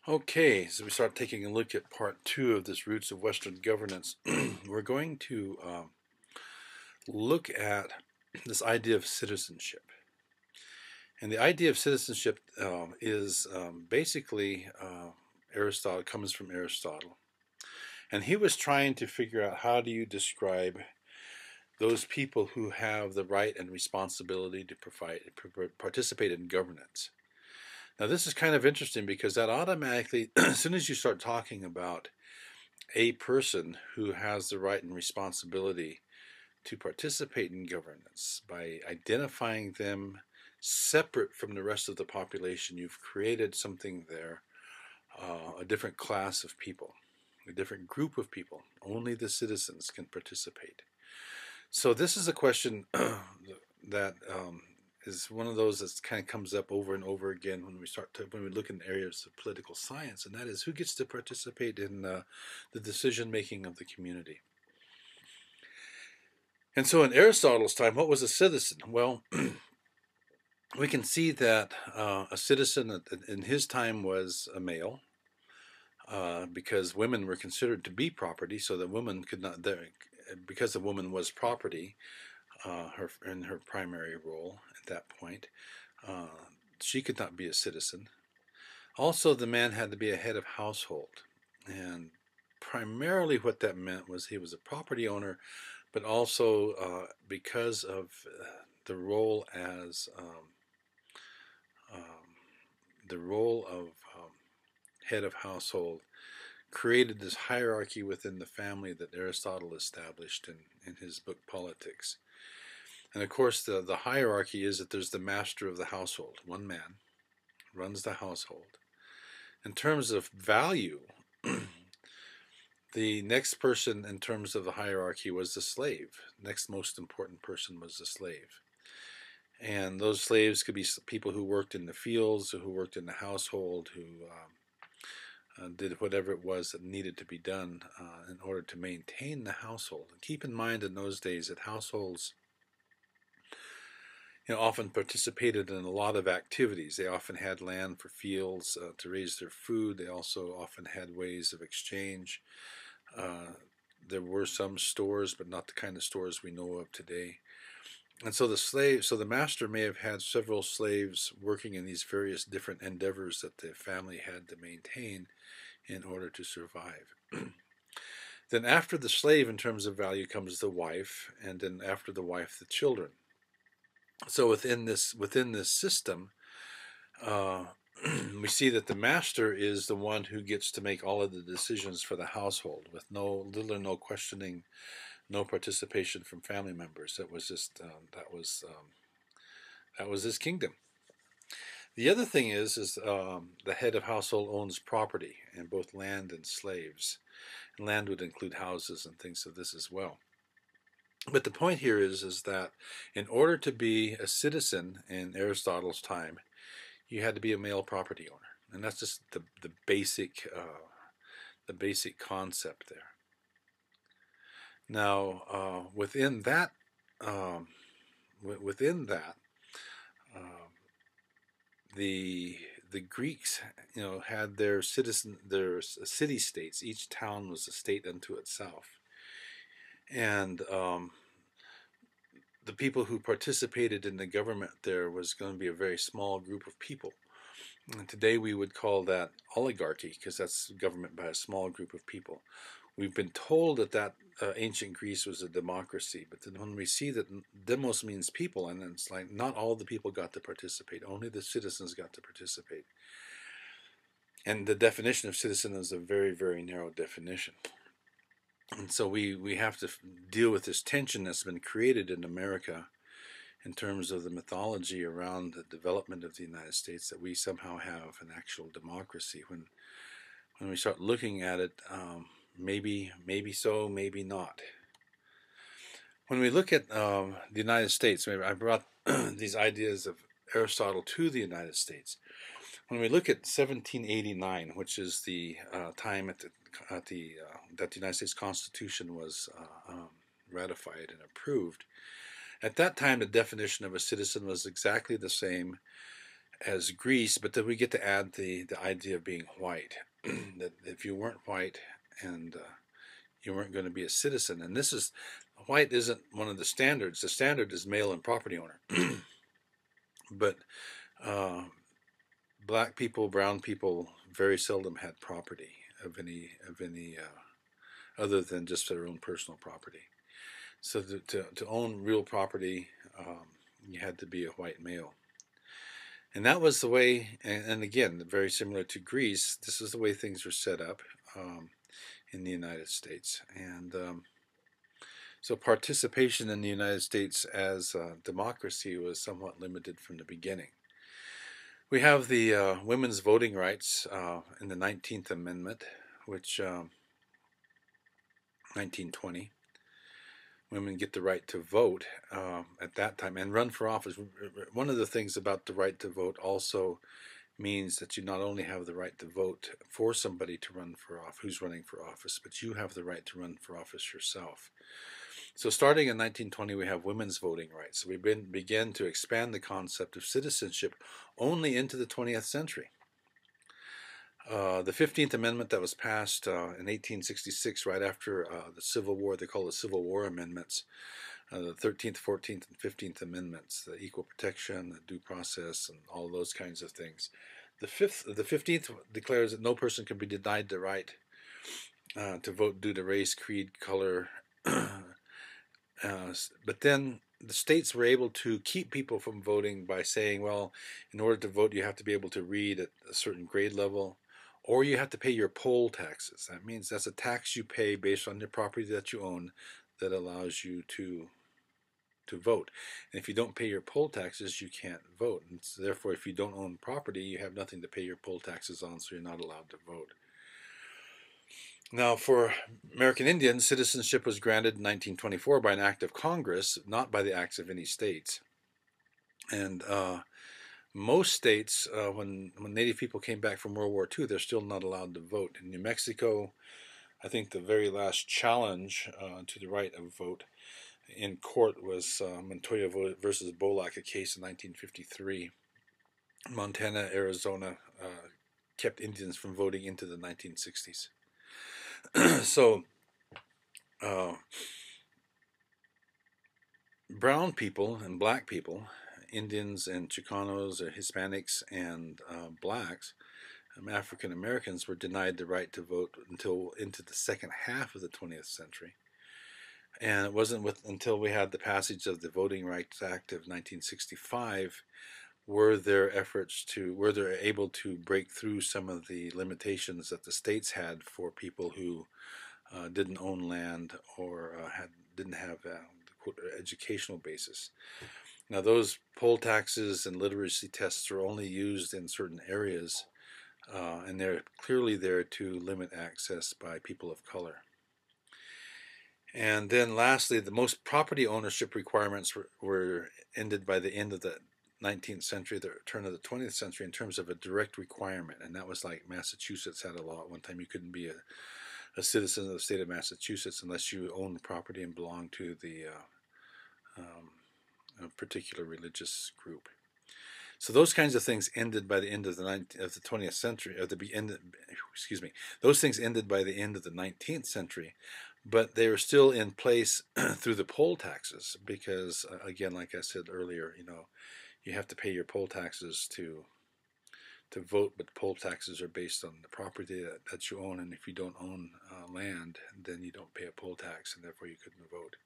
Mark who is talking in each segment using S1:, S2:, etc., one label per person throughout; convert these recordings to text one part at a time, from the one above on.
S1: Okay, so we start taking a look at part two of this Roots of Western Governance. We're going to look at this idea of citizenship. And the idea of citizenship is basically Aristotle, comes from Aristotle. And he was trying to figure out how do you describe those people who have the right and responsibility to participate in governance. Now, this is kind of interesting because that automatically, as soon as you start talking about a person who has the right and responsibility to participate in governance by identifying them separate from the rest of the population, you've created something there, a different class of people, a different group of people. Only the citizens can participate. So this is a question that is one of those that kind of comes up over and over again when we look in areas of political science, and that is who gets to participate in the decision making of the community. And so in Aristotle's time, what was a citizen? Well, we can see that a citizen in his time was a male, because women were considered to be property, so that women could not, because the woman was property, in her primary role at that point, uh, she could not be a citizen. Also, the man had to be a head of household, and primarily what that meant was he was a property owner, but also because of the role as um, the role of head of household created this hierarchy within the family that Aristotle established in his book Politics. And of course, the hierarchy is that there's the master of the household. One man runs the household. In terms of value, the next person in terms of the hierarchy was the slave. Next most important person was the slave. And those slaves could be people who worked in the fields, or who worked in the household, who did whatever it was that needed to be done in order to maintain the household. And keep in mind in those days that households often participated in a lot of activities. They often had land for fields to raise their food. They also often had ways of exchange. There were some stores, but not the kind of stores we know of today. And so the master may have had several slaves working in these various different endeavors that the family had to maintain in order to survive. Then after the slave, in terms of value, comes the wife, and then after the wife, the children. So within this system, uh, we see that the master is the one who gets to make all of the decisions for the household, with little or no questioning, no participation from family members. That was his kingdom. The other thing is the head of household owns property, and both land and slaves. And land would include houses and things of this as well. But the point here is that in order to be a citizen in Aristotle's time, you had to be a male property owner, and that's just the basic concept there. Now, um, within that, uh, the Greeks, had their city states. Each town was a state unto itself, and the people who participated in the government there was going to be a very small group of people. And today we would call that oligarchy, because that's government by a small group of people. We've been told that ancient Greece was a democracy, but then when we see that demos means people, and it's like not all the people got to participate, only the citizens got to participate. And the definition of citizen is a very, very narrow definition. And so we have to deal with this tension that's been created in America in terms of the mythology around the development of the United States, that we somehow have an actual democracy. When we start looking at it, maybe so, maybe not. When we look at the United States, I brought these ideas of Aristotle to the United States. When we look at 1789, which is the time that the United States Constitution was ratified and approved, at that time the definition of a citizen was exactly the same as Greece, but then we get to add the idea of being white. That if you weren't white and you weren't going to be a citizen, and this is white isn't one of the standards. The standard is male and property owner, but uh, black people, brown people very seldom had property of any other than just their own personal property. So to own real property, you had to be a white male. And that was the way, and again, very similar to Greece, this is the way things were set up in the United States. And so participation in the United States as democracy was somewhat limited from the beginning. We have the women's voting rights in the 19th Amendment, which 1920. Women get the right to vote at that time and run for office. One of the things about the right to vote also means that you not only have the right to vote for somebody to run for office, who's running for office, but you have the right to run for office yourself. So starting in 1920, we have women's voting rights. So we begin to expand the concept of citizenship only into the 20th century. The 15th Amendment that was passed in 1866, right after the Civil War, they call the Civil War Amendments, the 13th, 14th, and 15th Amendments, the equal protection, the due process, and all those kinds of things. The 15th declares that no person can be denied the right to vote due to race, creed, color. But then the states were able to keep people from voting by saying, well, in order to vote, you have to be able to read at a certain grade level, or you have to pay your poll taxes. That means that's a tax you pay based on the property that you own that allows you to vote. And if you don't pay your poll taxes, you can't vote. And so therefore, if you don't own property, you have nothing to pay your poll taxes on, so you're not allowed to vote. Now, for American Indians, citizenship was granted in 1924 by an act of Congress, not by the acts of any states. And most states, when Native people came back from World War II, they're still not allowed to vote. In New Mexico, I think the very last challenge to the right of vote in court was Montoya versus Bolak, a case in 1953. Montana, Arizona kept Indians from voting into the 1960s. So brown people and black people, Indians and Chicanos, Hispanics and blacks, African Americans, were denied the right to vote until into the second half of the 20th century. And it wasn't until we had the passage of the Voting Rights Act of 1965 were there able to break through some of the limitations that the states had for people who didn't own land or didn't have the quote educational basis. Now, those poll taxes and literacy tests are only used in certain areas, and they're clearly there to limit access by people of color. And then lastly, the most property ownership requirements were ended by the end of the 19th century, the turn of the 20th century, in terms of a direct requirement. And that was like Massachusetts had a law at one time. You couldn't be a citizen of the state of Massachusetts unless you owned property and belonged to the a particular religious group. So those kinds of things ended by the end of the 20th century, or those things ended by the end of the 19th century, but they were still in place through the poll taxes because, again, like I said earlier, you have to pay your poll taxes to vote, but poll taxes are based on the property that you own, and if you don't own land, then you don't pay a poll tax, and therefore you couldn't vote.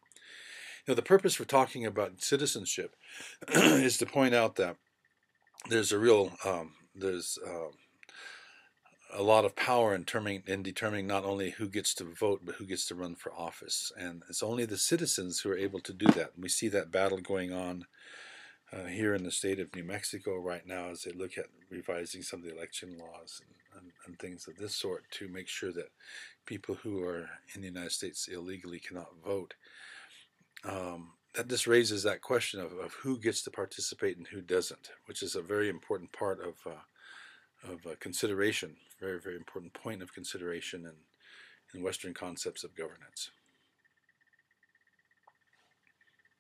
S1: The purpose for talking about citizenship is to point out that there's a lot of power in determining not only who gets to vote, but who gets to run for office. And it's only the citizens who are able to do that. And we see that battle going on here in the state of New Mexico right now as they look at revising some of the election laws and things of this sort to make sure that people who are in the United States illegally cannot vote. That just raises that question of who gets to participate and who doesn't, which is a very important part of consideration, very, very important point of consideration in Western concepts of governance.